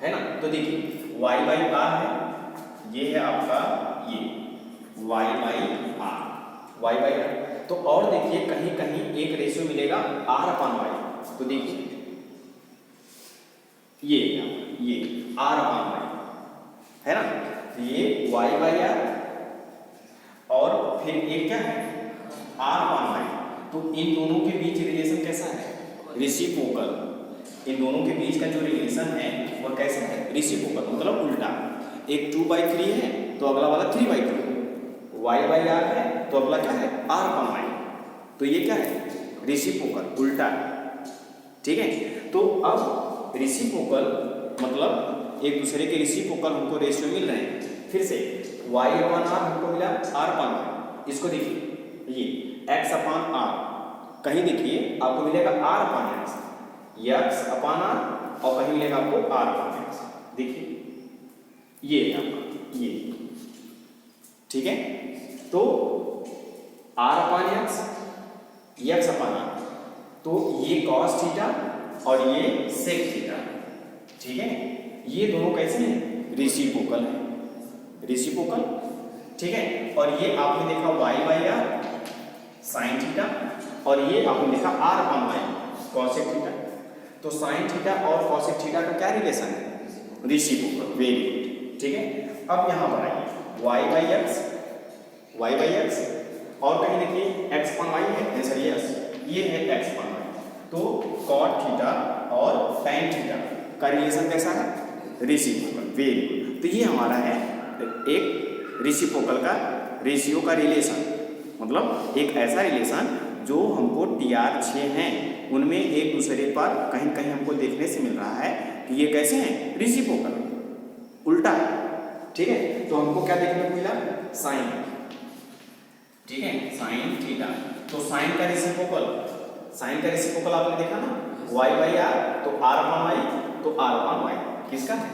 है ना। तो देखिए y बाई आर है, ये है आपका ये y by r, y by r. तो और देखिए कहीं कहीं एक रेशियो मिलेगा r अपान y, तो देखिए ये r अपान y है ना, ये y बाई आर और फिर एक क्या है r अपान y। तो इन दोनों के बीच रिलेशन कैसा है, रेसिप्रोकल। इन दोनों के बीच का जो रिलेशन है वो कैसा है, रेसिप्रोकल, मतलब उल्टा। एक 2/3 है तो अगला वाला 3/2, y बाई आर है तो अगला क्या है r अपान y। तो ये क्या है रेसिप्रोकल, उल्टा, ठीक है। तो अब रेसिप्रोकल मतलब एक दूसरे के रेसिप्रोकल हमको रेशियो मिल रहे हैं। फिर से y अपान आर हमको मिला r अपान y, इसको देखिए ये x अपान r, कहीं देखिए आपको मिलेगा r अपान x अपान r, और कहीं मिलेगा आपको r अपान x। देखिए ये है आपका ये, ठीक है। तो r अपान x अपान r, तो ये cos थीटा और ये sec थीटा, ठीक है। ये दोनों कैसे हैं, रेसिप्रोकल है, रेसिप्रोकल, ठीक है। और ये आपने देखा y by r sine theta, और ये आपने देखा r upon y cosec theta. तो साइन थीटा और cosec थीटा का क्या रिलेशन है, रेसिप्रोकल, वेरी गुड, ठीक है। अब यहाँ पर आइए y बाई x, और कहीं देखिए x अपान y है, सर ये है x अपान y। तो cot थीटा और tan थीटा का रिलेशन कैसा है, रेसिप्रोकल, वेरी गुड। तो ये हमारा है एक रेसिप्रोकल का रेशियो का रिलेशन, मतलब एक ऐसा रिलेशन जो हमको TR6 हैं उनमें एक दूसरे पर कहीं कहीं हमको देखने से मिल रहा है कि ये कैसे हैं, रेसिप्रोकल, उल्टा है, ठीक है। तो हमको क्या देखने को मिला, साइन, ठीक है, साइन थीटा। तो साइन का रेसिप्रोकल आपने देखा ना, y बाई आर, तो r अपान y, तो r अपान y किसका है,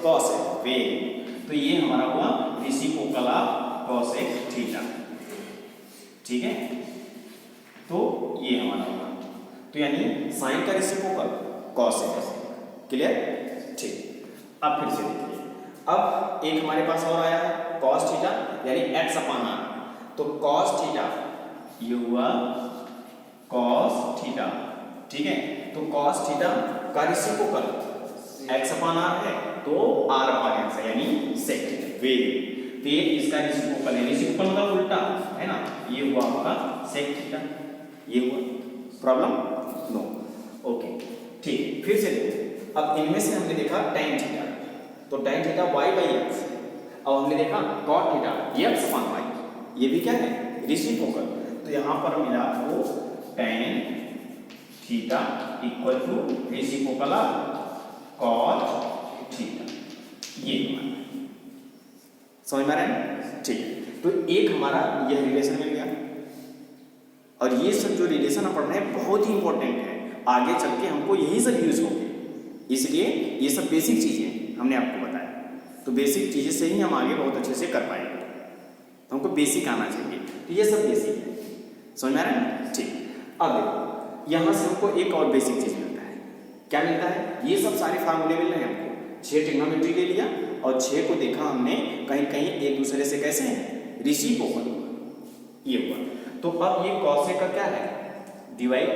cos है, वेरी। तो ये हमारा हुआ रेसिप्रोकल ऑफ cosec थीटा, ठीक है। तो ये हमारा हुआ, तो यानी साइन का रेसिप्रोकल cosec, क्लियर, ठीक। अब फिर से देखिए, अब एक हमारे पास और आया है cos थीटा यानी x अपान r। तो cos थीटा ये हुआ cos थीटा, ठीक है। तो cos थीटा का रेसिप्रोकल x अपान r है, तो r अपान x है यानी sec थीटा, वेरी। तो ये इसका रेसिप्रोकल है, रेसिप्रोकल मतलब उल्टा है ना, ये हुआ आपका sec थीटा, ये हुआ, प्रॉब्लम नो, ओके, ठीक। फिर से देखो, अब इनमें से हमने देखा tan थीटा, तो tan theta y by x, और हमने देखा cot थीटा x अपान y, ये भी क्या है, रेसिप्रोकल। तो यहाँ पर मिला आपको tan theta equal to reciprocal of cot theta, ये हमारा समझ में आ रहा है, ठीक। तो एक हमारा यह रिलेशन मिल गया, और ये सब जो रिलेशन हम पढ़ रहे हैं बहुत ही इंपॉर्टेंट है, आगे चल के हमको यही सब यूज होंगे, इसलिए ये सब बेसिक चीजें हमने आपको बताया। तो बेसिक चीजें से ही हम आगे बहुत अच्छे से कर पाएंगे, तो हमको बेसिक आना चाहिए। तो ये सब बेसिक है, समझ में आ रहा है, ठीक। अब यहाँ से हमको एक और बेसिक चीज मिलता है, क्या मिलता है, ये सब सारे फार्मूले मिल रहे हैं हमको। 6 ट्रिग्नोमेट्री ले लिया और 6 को देखा हमने कहीं कहीं एक दूसरे से कैसे हैं, रेसिप्रोकल, ये हुआ। तो अब ये cosec का क्या है, डिवाइड,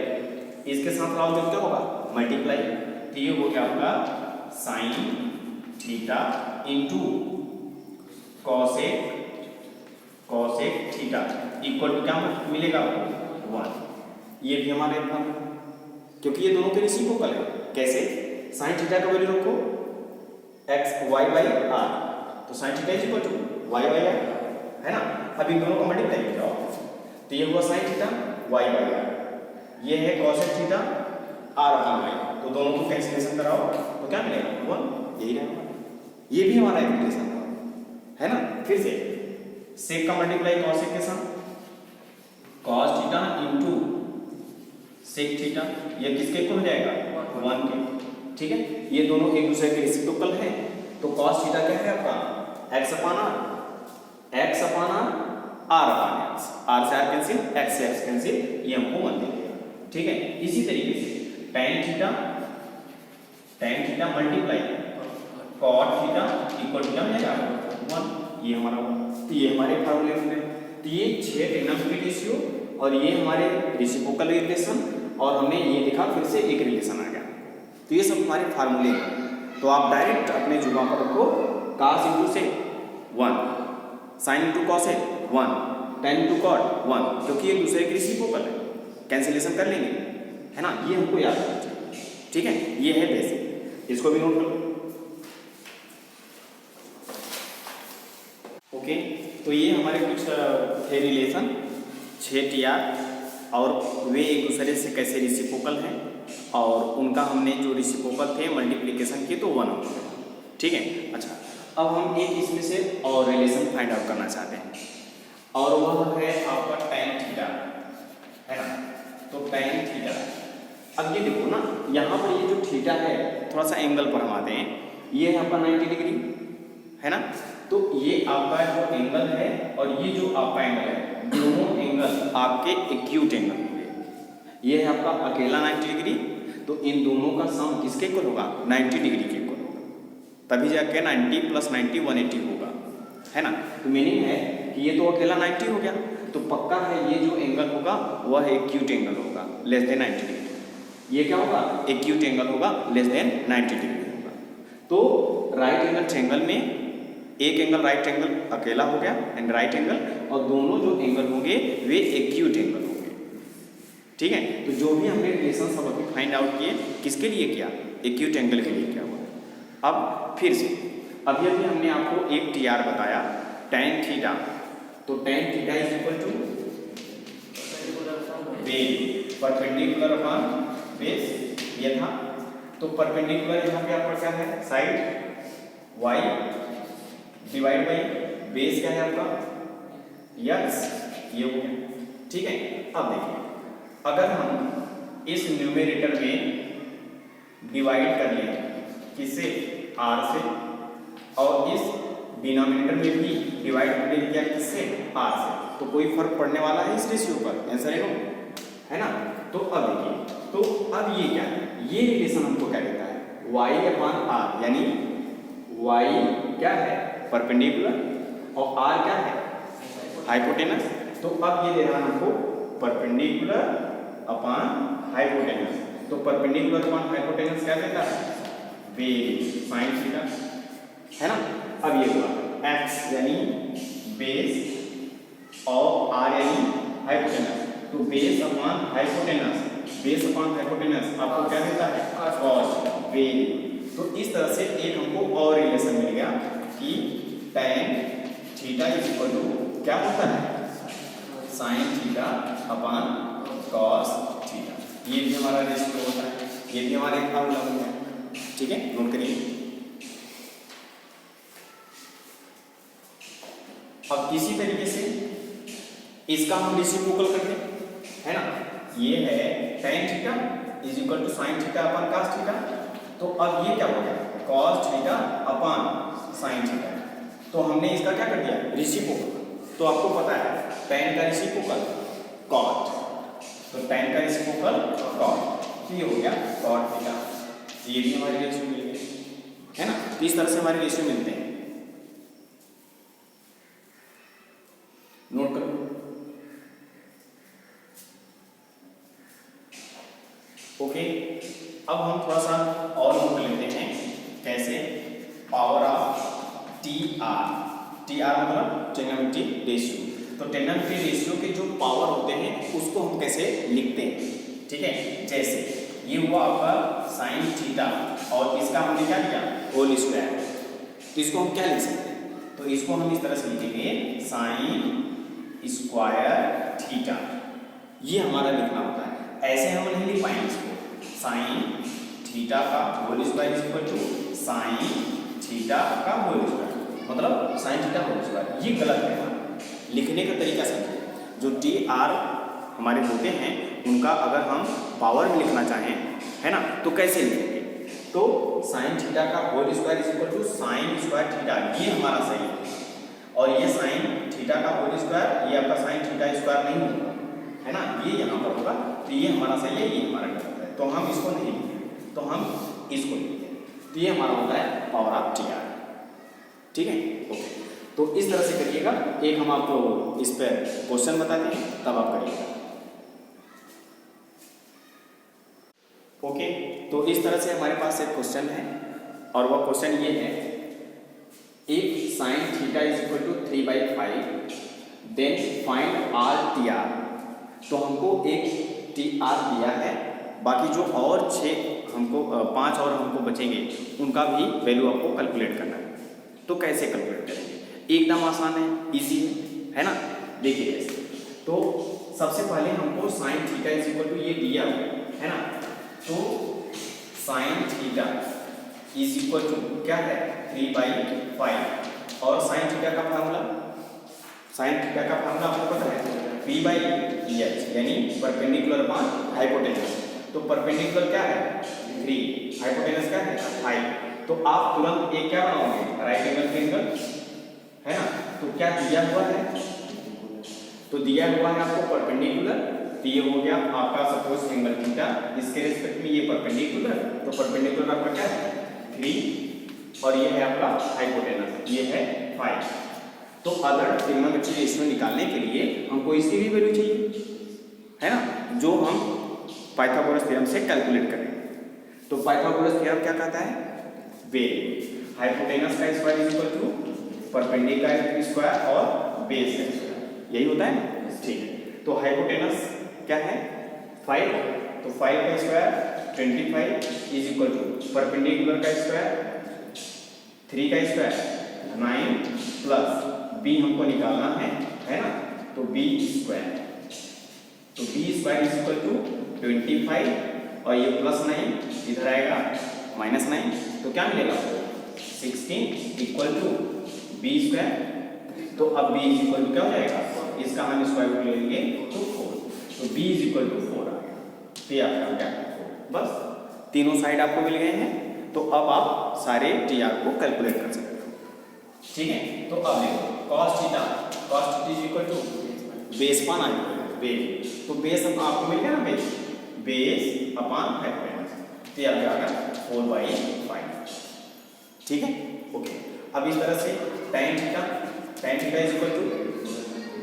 इसके साथ राउंड जब क्या होगा, मल्टीप्लाई। तो ये हो गया आपका sine theta into cosec theta equal to क्या मिलेगा, 1। ये भी हमारे क्योंकि ये दोनों के रेसिप्रोकल है, कैसे, साइन थीटा का वैल्यू रखो y बाई r, तो sine theta is equal to y by r, है ना। अब इन दोनों को मल्टीप्लाई करो, तो ये हुआ sine theta y by r, ये है cosec theta r upon y, तो दोनों को कैंसिलेशन कराओ तो क्या मिलेगा, 1, यही रहेगा। ये भी हमारा एक रिलेशन है ना। फिर से sec का मल्टीप्लाई cosec के साथ, cos theta into sec theta, ये किसके इक्वल हो जाएगा, 1 के, ठीक है। ये दोनों एक दूसरे के रेसिप्रोकल हैं, तो cos थीटा क्या है आपका, x अपान r, r अपान x, r से r कैंसिल, x से x कैंसिल, ये हमको 1 दे देगा, ठीक है। इसी तरीके से tan theta multiply cot theta equal to क्या मिलेगा 1, ये हमारा हुआ। तो ये हमारे फार्मूले होंगे। तो ये 6 टेनम की रेशियो और ये हमारे रेसिप्रोकल रिलेशन, और हमने ये लिखा फिर से एक रिलेशन आ गया। तो ये सब हमारे फार्मूले हैं। तो आप डायरेक्ट अपने जुबान पर रखो, cos इंटू से 1, साइन इंटू कॉस है 1, tan इंटू कॉट 1, क्योंकि एक दूसरे के रेसिप्रोकल है, कैंसिलेशन कर लेंगे, है ना। ये हमको याद रखना चाहिए, ठीक है। ये है बेसिक, इसको भी नोट कर लो। ओके, तो ये हमारे कुछ थे रिलेशन 6 TR, और वे एक दूसरे से कैसे रेसिप्रोकल हैं, और उनका हमने जो रेसिप्रोकल थे मल्टीप्लिकेशन किए तो 1 हो गए, ठीक है। अच्छा, अब हम एक इसमें से और रिलेशन फाइंड आउट करना चाहते हैं, और वह है आपका tan थीटा, है ना। तो tan थीटा, अब ये देखो ना, यहाँ पर ये जो थीटा है, थोड़ा सा एंगल पर हम आते हैं, ये है आपका 90 डिग्री, है ना। तो ये आपका जो एंगल है और ये जो आपका एंगल है, दोनों एंगल आपके एक्यूट एंगल होंगे। ये है आपका अकेला 90 डिग्री, तो इन दोनों का सम किसके इक्वल होगा 90 डिग्री के इक्वल होगा, तभी जाके 90 + 90 180 होगा, है ना। तो मीनिंग है कि ये तो अकेला 90 हो गया, तो पक्का है ये जो एंगल होगा वह एक्यूट एंगल होगा लेस देन 90 डिग्री। ये क्या होगा एक्यूट एंगल होगा लेस देन 90 डिग्री होगा। तो राइट एंगल ट्रायंगल में एक एंगल राइट एंगल अकेला हो गया एंड राइट एंगल, और दोनों जो एंगल होंगे वे एक्यूट एंगल होंगे, ठीक है। तो जो भी हमने रिलेशन सब अभी फाइंड आउट किए किसके लिए किया, एक्यूट एंगल के लिए किया हुआ। अब फिर से अभी हमने आपको एक TR बताया tan थीटा, तो tan theta is equal to base perpendicular upon base, ये था। तो परपेंडिकुलर यहाँ पे आपका क्या है side y divide by base क्या है आपका x, ये हो गया, ठीक है। अब देखिए, अगर हम इस न्यूमेरेटर में डिवाइड कर लें किससे r से, और इस डिनोमिनेटर में भी डिवाइड कर लें क्या किससे r से, तो कोई फर्क पड़ने वाला है इस रेशियो पर, आंसर है ना। तो अब देखिए, तो अब ये क्या है, ये रिलेशन हमको क्या देता है y/r, यानी y क्या है परपेंडिकुलर और r क्या है हाइपोटेनस। तो अब ये दे रहा है हमको परपेंडिकुलर अपॉन हाइपोटेनस, तो परपेंडिकुलर अपॉन हाइपोटेनस क्या देता है बेस sin थीटा, है ना। अब ये हुआ x यानी बेस और r यानी हाइपोटेनस, तो base upon hypotenuse, base upon hypotenuse आपको क्या देता है cos बेस। तो इस तरह से एक हमको और रिलेशन मिल गया कि tan theta is equal to क्या होता है sin theta upon cos theta. ये भी हमारा रेशियो होता है, ये भी हमारा एक फार्मूला होता है, ठीक है, नोट करिए। अब इसी तरीके से इसका हम रेसिप्रोकल करते हैं, है ना। ये है tan theta is equal to sin theta upon cos theta, तो अब ये क्या हो गया cos theta upon sin theta. तो हमने इसका क्या कर दिया रेसिप्रोकल। तो आपको पता है tan का रेसिप्रोकल cot, तो tan का रेसिप्रोकल cot, तो ये हो गया cot थीटा। ये भी हमारे रेशियो मिल गए, है ना। तो इस तरह से हमारे रेशियो मिलते हैं, नोट करो। ओके, अब हम थोड़ा सा और नोट कर लेते हैं कैसे पावर ऑफ TR मतलब ट्रिग्नोमेट्रिक रेशियो। तो ट्रिग्नोमेट्रिक रेशियो के जो पावर होते हैं उसको हम कैसे लिखते हैं, ठीक है। जैसे ये हुआ आपका sin थीटा और इसका हमने क्या किया होल स्क्वायर, तो इसको हम क्या लिख सकते हैं, तो इसको हम इस तरह से लिखेंगे sin स्क्वायर थीटा, ये हमारा लिखना होता है। ऐसे हम नहीं लिख पाएंगे इसको, sin थीटा का whole square is equal to sin theta का होल स्क्वायर, मतलब sin थीटा होल स्क्वायर, ये गलत है। लिखने का तरीका समझिए, जो TR हमारे होते हैं उनका अगर हम पावर में लिखना चाहें, है ना, तो कैसे लिखेंगे, तो sin थीटा का whole square is equal to sin square theta, ये हमारा सही है। और ये sin थीटा का होल स्क्वायर, ये आपका sin थीटा स्क्वायर नहीं होगा, है ना, ये यहाँ पर होगा, तो ये हमारा सही है, ये हमारा गलत है। तो हम इसको नहीं लिखें, तो हम इसको लिखते हैं, तो ये हमारा होता है पावर ऑफ टी आर। ठीक है, ओके। तो इस तरह से करिएगा। एक हम आपको इस पर क्वेश्चन बताते हैं, तब आप करिएगा। ओके, तो इस तरह से हमारे पास एक क्वेश्चन है और वह क्वेश्चन ये है, if sine theta is equal to 3/5 then find R T R. तो हमको एक टी आर दिया है, बाकी जो और 5 और हमको बचेंगे उनका भी वैल्यू आपको कैलकुलेट करना है। तो कैसे कैलकुलेट करेंगे? एकदम आसान है, इजी है ना। देखिए कैसे। तो सबसे पहले हमको sine theta is equal to ये दिया है ना, तो sine theta is equal to क्या है 3/5 और साइन थीटा का फार्मूला आपको पता है P/H यानी परपेंडिकुलर अपॉन हाइपोटेनस। तो परपेंडिकुलर क्या है 3, हाइपोटेनस क्या है 5। तो आप तुरंत एक क्या बनाओगे, राइट एंगल ट्रायंगल है ना। तो क्या दिया हुआ है, तो दिया हुआ है आपको परपेंडिकुलर, तो ये हो गया आपका सपोज एंगल थीटा, इसके रिस्पेक्ट में ये परपेंडिकुलर, तो परपेंडिकुलर आपका क्या है 3 और ये है आपका हाइपोटेनस, ये है 5। तो अगर ट्रिग्नोमेट्री रेशियो निकालने के लिए हमको इसकी भी वैल्यू चाहिए है ना, जो हम पाइथागोरस थ्योरम से कैलकुलेट करें। तो पाइथागोरस थ्योरम क्या कहता है, वेल हाइपोटेनस का square is equal to perpendicular का स्क्वायर और बेस का स्क्वायर, यही होता है ना। ठीक है, तो हाइपोटेनस क्या है 5, तो 5 का square 25 is equal to perpendicular का स्क्वायर 3 का स्क्वायर 9 प्लस बी हमको निकालना है ना, तो बी स्क्वायर, तो b square is equal to 25 और ये प्लस 9 इधर आएगा -9, तो क्या मिलेगा 16 इक्वल टू बी स्क्वायर। तो अब बी इज इक्वल टू क्या हो जाएगा, इसका हम स्क्वायर रूट ले लेंगे तो 4, तो बी इज इक्वल टू 4 आ गया। तो ये आपका क्या 4, बस तीनों साइड आपको मिल गए हैं। तो अब आप सारे टी आर को कैलकुलेट कर सकते हो। ठीक है, तो अब देखो cos theta is equal to base upon hypotenuse, तो बेस आपको मिल गया ना, बेस अपॉन हाइपोटेनस, तो ये आ गया 4/5। ठीक है, ओके। अब इस तरह से tan theta is equal to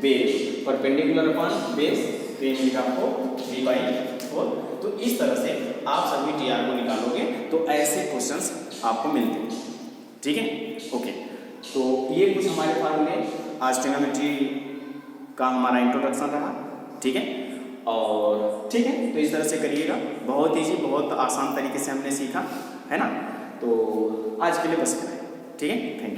base perpendicular upon base, तो ये मिलेगा आपको 3/4। तो इस तरह से आप सभी टी आर को निकालोगे तो ऐसे क्वेश्चंस आपको मिलते हैं। ठीक है, ओके। तो ये कुछ हमारे फार्मूले आज ट्रिग्नोमेट्री का हमारा इंट्रोडक्शन रहा। ठीक है, और ठीक है, तो इस तरह से करिएगा, बहुत ईजी, बहुत आसान तरीके से हमने सीखा है ना। तो आज के लिए बस इतना है। ठीक है, थैंक यू।